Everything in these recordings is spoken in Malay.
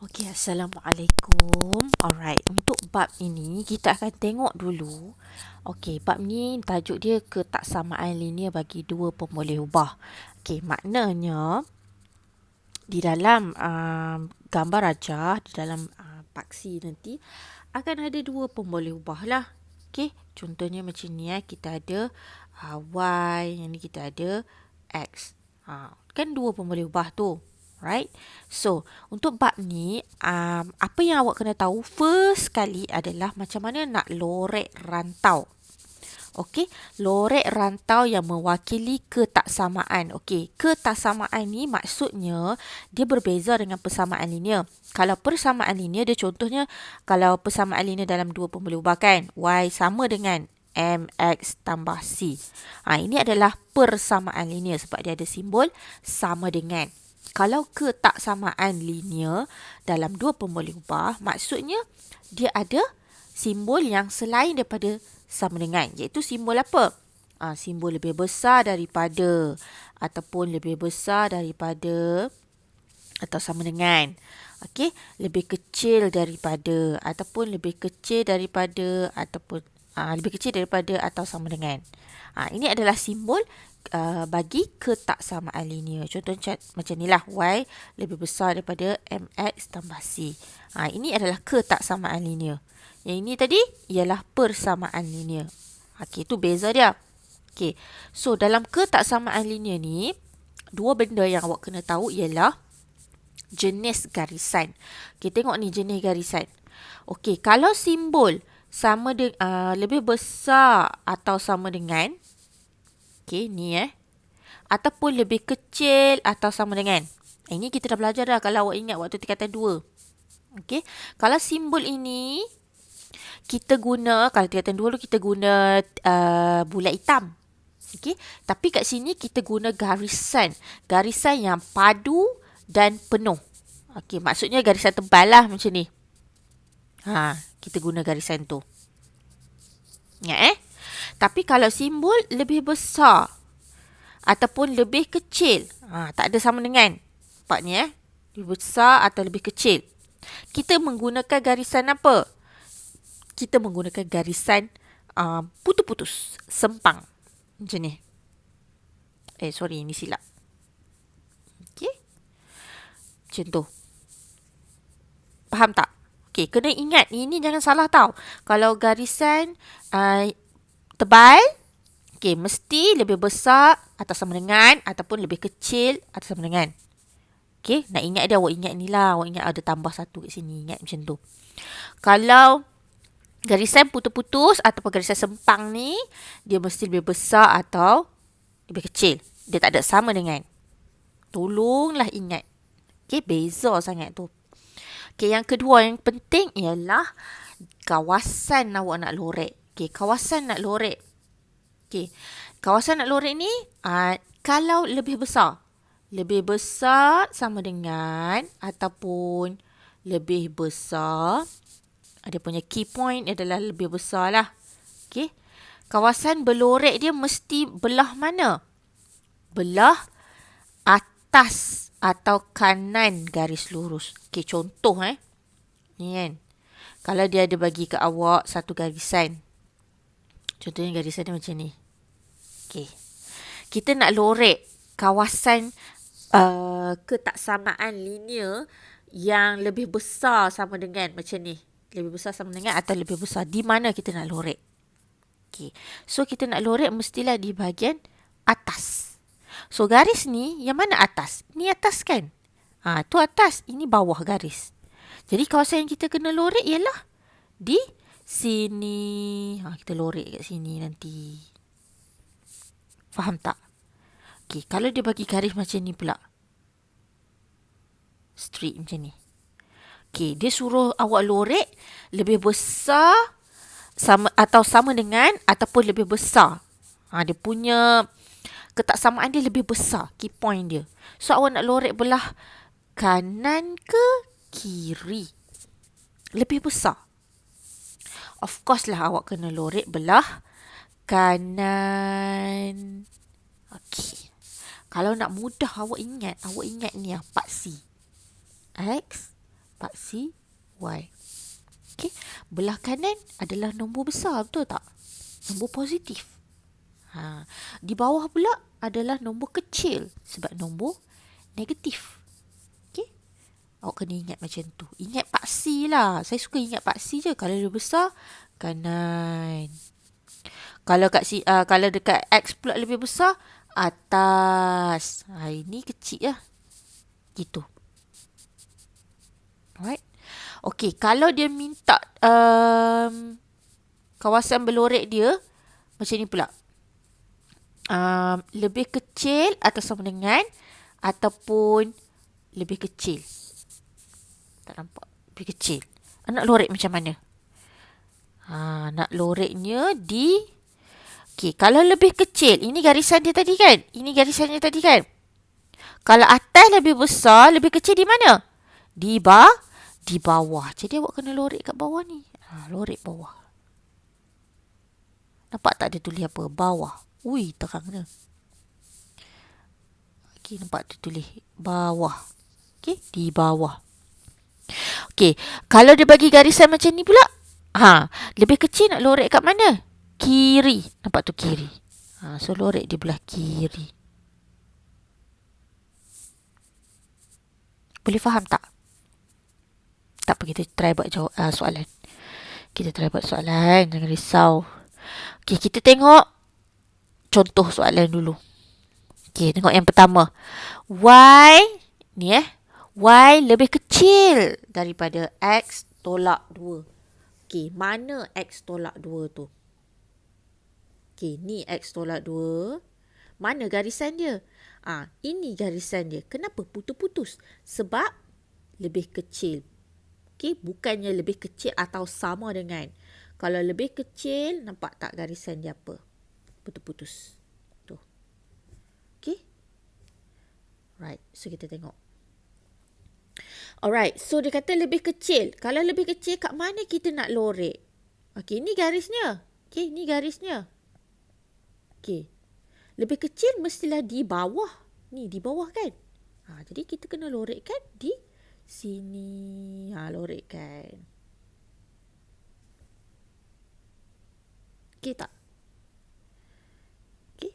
Okey, Assalamualaikum. Alright, untuk bab ini kita akan tengok dulu. Okey, bab ni tajuk dia ketaksamaan linear bagi dua pemboleh ubah. Okey, maknanya di dalam gambar rajah, di dalam paksi nanti akan ada dua pemboleh ubah lah. Okey, contohnya macam ni kita ada Y, yang ni kita ada X. Kan dua pemboleh ubah tu. Right? So, untuk bab ni, apa yang awak kena tahu first kali adalah macam mana nak lorek rantau. Okey, lorek rantau yang mewakili ketaksamaan. Okey, ketaksamaan ni maksudnya dia berbeza dengan persamaan linear. Kalau persamaan linear dia contohnya kalau persamaan linear dalam dua pemboleh ubah kan, Y sama dengan MX tambah C. Ini adalah persamaan linear sebab dia ada simbol sama dengan. Kalau ketaksamaan linear dalam dua pemboleh ubah, maksudnya dia ada simbol yang selain daripada sama dengan, iaitu simbol apa? Simbol lebih besar daripada ataupun lebih besar daripada atau sama dengan. Okey, lebih kecil daripada ataupun lebih kecil daripada ataupun lebih kecil daripada atau sama dengan. Ini adalah simbol bagi ketaksamaan linear. Contohnya macam inilah, Y lebih besar daripada MX tambah C. Ini adalah ketaksamaan linear. Yang ini tadi ialah persamaan linear. Okey, itu beza dia. Okey, so dalam ketaksamaan linear ni, dua benda yang awak kena tahu ialah jenis garisan. Okey, tengok ni jenis garisan. Okey, kalau simbol sama lebih besar atau sama dengan, okey, ni ataupun lebih kecil atau sama dengan. Ini kita dah belajar dah kalau awak ingat waktu tingkatan 2. Okey, kalau simbol ini kita guna, kalau tingkatan 2 dulu kita guna bulat hitam. Okey, tapi kat sini kita guna garisan. Garisan yang padu dan penuh. Okey, maksudnya garisan tebal lah macam ni. Kita guna garisan tu. Tapi kalau simbol lebih besar ataupun lebih kecil, tak ada sama dengan. Nampak ni lebih besar atau lebih kecil. Kita menggunakan garisan apa? Kita menggunakan garisan putus-putus, sempang. Macam ni. Sorry, ini silap. Okey. Macam tu. Faham tak? Okey, kena ingat, ini jangan salah tau. Kalau garisan tebal, okey, mesti lebih besar atau sama dengan ataupun lebih kecil atau sama dengan. Okey, nak ingat dia, awak ingat ni lah. Awak ingat ada tambah satu kat sini. Ingat macam tu. Kalau garisan putus-putus ataupun garisan sempang ni, dia mesti lebih besar atau lebih kecil. Dia tak ada sama dengan. Tolonglah ingat. Okey, beza sangat tu. Okey, yang kedua yang penting ialah kawasan awak nak lorek. Okey, kawasan nak lorek. Okey, kawasan nak lorek ni kalau lebih besar. Lebih besar sama dengan ataupun lebih besar. Dia punya key point adalah lebih besar lah. Okey, kawasan berlorek dia mesti belah mana? Belah atas atau kanan garis lurus. Okey, contoh ni kan. Kalau dia ada bagi ke awak satu garisan. Contohnya garisan dia macam ni. Okey. Kita nak lorek kawasan ketaksamaan linear yang lebih besar sama dengan macam ni. Lebih besar sama dengan atau lebih besar. Di mana kita nak lorek? Okey. So, kita nak lorek mestilah di bahagian atas. So, garis ni yang mana atas? Ni atas kan? Tu atas. Ini bawah garis. Jadi, kawasan yang kita kena lorek ialah di sini. Kita lorek kat sini nanti. Faham tak? Okey, kalau dia bagi garis macam ni pula. Straight macam ni. Okey, dia suruh awak lorek lebih besar sama atau sama dengan ataupun lebih besar. Dia punya ketaksamaan dia lebih besar. Key point dia. So, awak nak lorek belah kanan ke kiri? Lebih besar. Of course lah awak kena lorek belah kanan. Okey. Kalau nak mudah awak ingat ni part C. X paksi Y. Okay. Belah kanan adalah nombor besar, betul tak? Nombor positif. Di bawah pula adalah nombor kecil sebab nombor negatif. Okay. Awak kena ingat macam tu. Ingat paksi lah. Saya suka ingat paksi je. Kalau dia besar, kanan. Kalau kalau dekat X pula lebih besar, atas. Ini kecil lah. Gitu. Alright. Okay, kalau dia minta kawasan berlorek dia, macam ni pula. Lebih kecil atau sama dengan ataupun lebih kecil. Tak nampak. Lebih kecil. Nak lorek macam mana? Nak loreknya okay, kalau lebih kecil, ini garisan dia tadi kan? Ini garisannya tadi kan? Kalau atas lebih besar, lebih kecil di mana? Di bawah. Jadi awak kena lorek kat bawah ni. Lorek bawah. Nampak tak dia tulis apa? Bawah. Ui, terang dia. Okay, nampak dia tulis bawah. Okay, di bawah. Okay, kalau dia bagi garisan macam ni pula, lebih kecil nak lorek kat mana? Kiri. Nampak tu kiri. So lorek di belah kiri. Boleh faham tak? Tak apa, kita try buat soalan. Kita try buat soalan. Jangan risau. Okay, kita tengok contoh soalan dulu. Okay, tengok yang pertama. Y, ni Y lebih kecil daripada X tolak 2. Okay, mana X tolak 2 tu? Okay, ni X tolak 2. Mana garisan dia? Ini garisan dia. Kenapa putus-putus? Sebab lebih kecil. Okay, bukannya lebih kecil atau sama dengan. Kalau lebih kecil, nampak tak garisan dia apa? Putus-putus. Tu. Okay. Right, so kita tengok. Alright, so dia kata lebih kecil. Kalau lebih kecil, kat mana kita nak lorek? Okay, ni garisnya. Okay, ni garisnya. Okay. Lebih kecil mestilah di bawah. Ni, di bawah kan? Jadi kita kena lorekkan di sini. Lorekkan. Okay tak? Okay.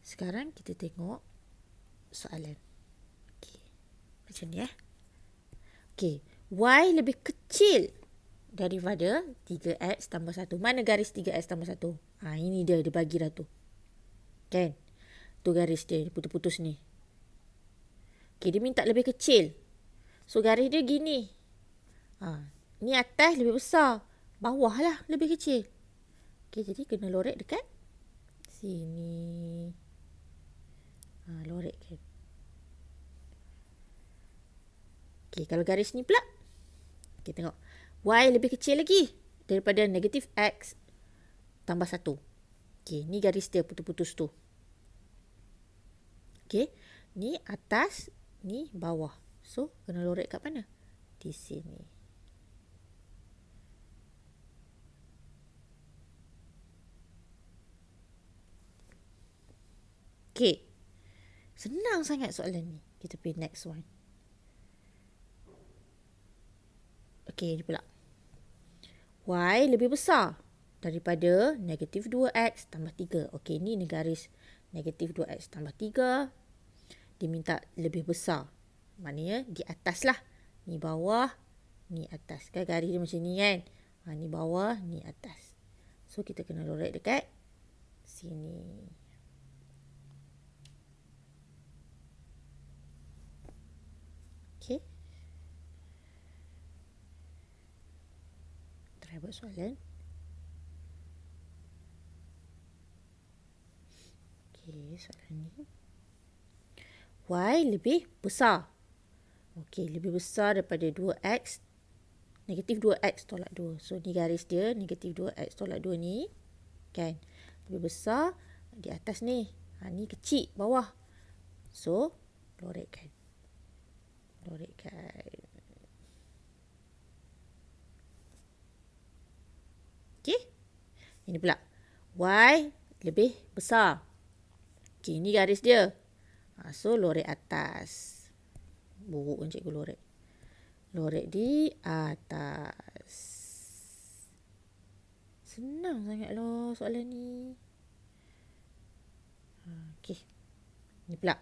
Sekarang kita tengok soalan. Okay. Macam ni Okay. Y lebih kecil daripada 3X tambah 1. Mana garis 3X tambah 1? Ini dia bagi dah tu. Kan? Tu garis dia putus-putus ni. Okay, dia minta lebih kecil. So, garis dia gini. Ni atas lebih besar. Bawah lah lebih kecil. Okay, jadi kena lorek dekat sini. Lorek kan. Okay, kalau garis ni pula. Okay, tengok. Y lebih kecil lagi daripada negatif X tambah 1. Okay, ni garis dia putus-putus tu. Okay, ni atas, ni bawah. So, kena lorek kat mana? Di sini. Okay. Senang sangat soalan ni. Kita pergi next one. Okay, ni pula. Y lebih besar daripada negatif 2X tambah 3. Okay, ni garis negatif 2X tambah 3. Dia minta lebih besar. Maknanya di atas lah. Ni bawah, ni atas. Kan garis dia macam ni kan? Ni bawah, ni atas. So, kita kena lorek dekat sini. Okay. Try buat soalan. Okay, soalan ni. Y lebih besar. Okay, lebih besar daripada 2X. Negatif 2X tolak 2. So, ni garis dia. Negatif 2X tolak 2 ni. Kan? Lebih besar di atas ni. Ni kecil bawah. So, lorekkan. Okay. Ini pula. Y lebih besar. Okay, ni garis dia. So, lorek atas. Buruk kan cikgu lorek. Lorek di atas. Senang sangat loh soalan ni. Okey. Ni pula.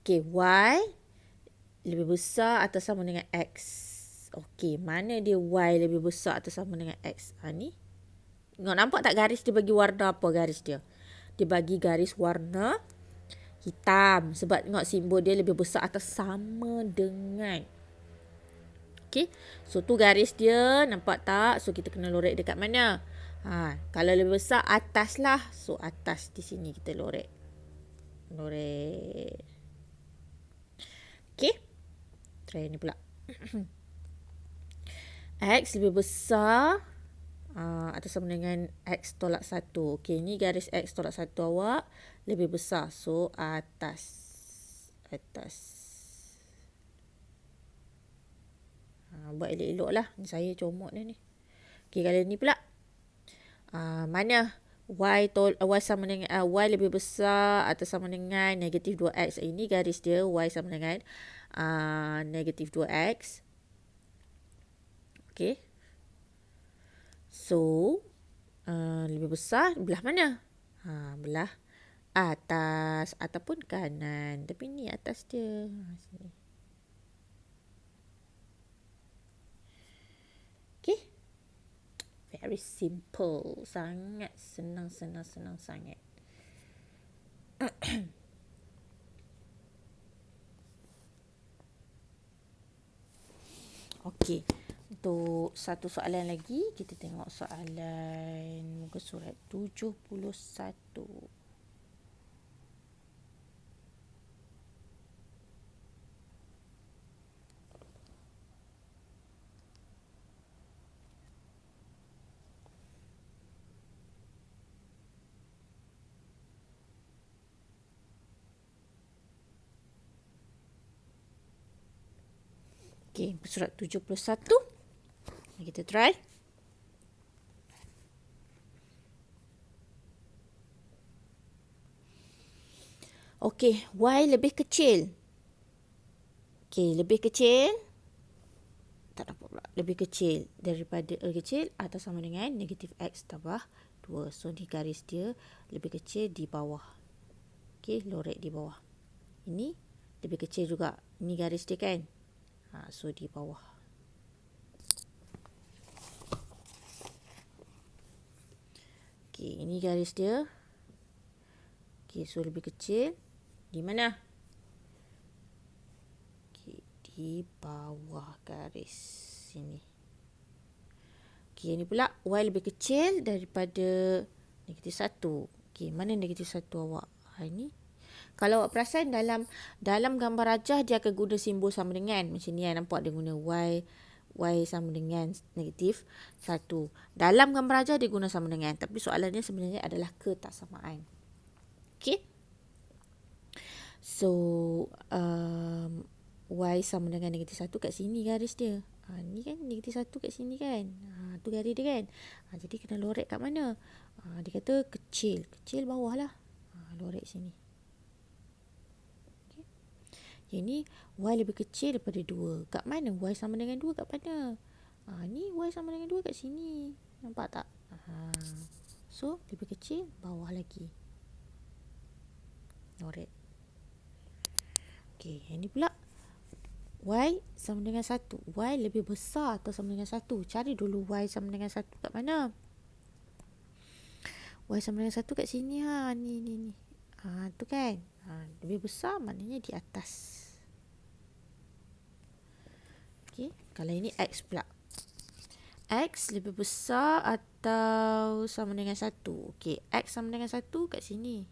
Okey, Y lebih besar atau sama dengan X. Okey, mana dia Y lebih besar atau sama dengan X? Ni. Tengok, nampak tak garis dia bagi warna apa garis dia? Dia bagi garis warna hitam. Sebab tengok simbol dia lebih besar atau sama dengan. Okey. So tu garis dia, nampak tak? So kita kena lorek dekat mana? Kalau lebih besar atas lah. So atas di sini kita lorek. Lorek. Okey. Try ni pula. X lebih besar atau sama dengan X tolak 1. Okey, ni garis X tolak 1 awak lebih besar. So, atas. Atas. Buat elok-elok lah. Ni saya comot dah ni. Okey, kalau ni pula. Mana Y sama dengan Y lebih besar atau sama dengan negatif 2X. Ini garis dia. Y sama dengan negatif 2X. Okey. So, lebih besar belah mana? Belah atas ataupun kanan. Tapi ni atas dia. Sini. Okay. Very simple. Sangat senang sangat. Okay. Untuk satu soalan lagi, kita tengok soalan muka surat 71. Okay, muka surat 71. Kita try. Okey, Y lebih kecil. Okey, lebih kecil. Tak dapat pula. Lebih kecil daripada kecil atau sama dengan negatif X tambah 2. So, di garis dia lebih kecil di bawah. Okey, lorek di bawah. Ini lebih kecil juga. Ini garis dia kan. So, di bawah. Okey, ini garis dia. Okey, so lebih kecil. Di mana? Okey, di bawah garis sini. Okey, ini pula Y lebih kecil daripada negatif 1. Okey, mana negatif 1 awak? Ini. Kalau awak perasan dalam gambar rajah dia akan guna simbol sama dengan. Macam ni nampak dia guna Y sama dengan negatif 1. Dalam gambar rajah dia guna sama dengan. Tapi soalannya sebenarnya adalah ketaksamaan. Okay. So, Y sama dengan negatif 1 kat sini garis dia. Ni kan negatif 1 kat sini kan. Tu garis dia kan. Jadi kena lorek kat mana? Dia kata kecil. Kecil bawah lah. Lorek sini. Yang ni Y lebih kecil daripada 2. Kat mana? Y sama dengan 2 kat mana? Ni Y sama dengan 2 kat sini. Nampak tak? So, lebih kecil bawah lagi. Lorek. Okey, yang ni pula. Y sama dengan 1. Y lebih besar atau sama dengan 1. Cari dulu Y sama dengan 1 kat mana? Y sama dengan 1 kat sini. Ni. Tu kan. Lebih besar maknanya di atas. Okay. Kalau ini X pula. X lebih besar atau sama dengan 1. Okay. X sama dengan 1 kat sini.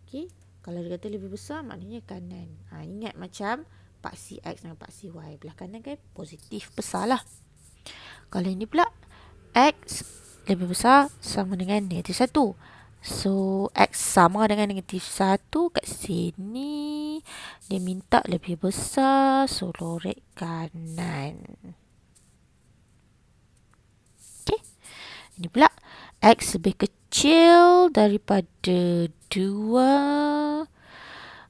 Okay. Kalau dia kata lebih besar maknanya kanan. Ingat macam paksi X dengan paksi Y. Belah kanan kan positif besar lah. Kalau ini pula X lebih besar sama dengan negatif 1. So, X sama dengan negatif 1 kat sini. Dia minta lebih besar. So, lorek kanan. Okay. Ini pula. X lebih kecil daripada 2.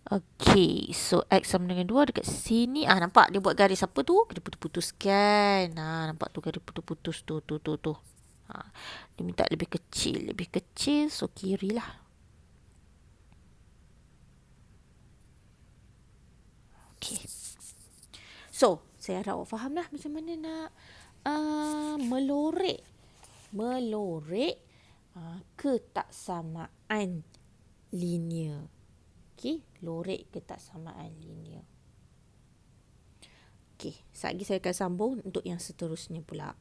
Okay, so X sama dengan 2 dekat sini. Nampak dia buat garis apa tu? Dia putus-putuskan. Nampak tu garis putus-putus tu. Dia minta lebih kecil. Lebih kecil, so kiri lah. Okay. So, saya harap awak faham lah macam mana nak melorek. Melorek ketaksamaan linear. Okay, lorek ketaksamaan linear. Okay, sekejap lagi saya akan sambung untuk yang seterusnya pula.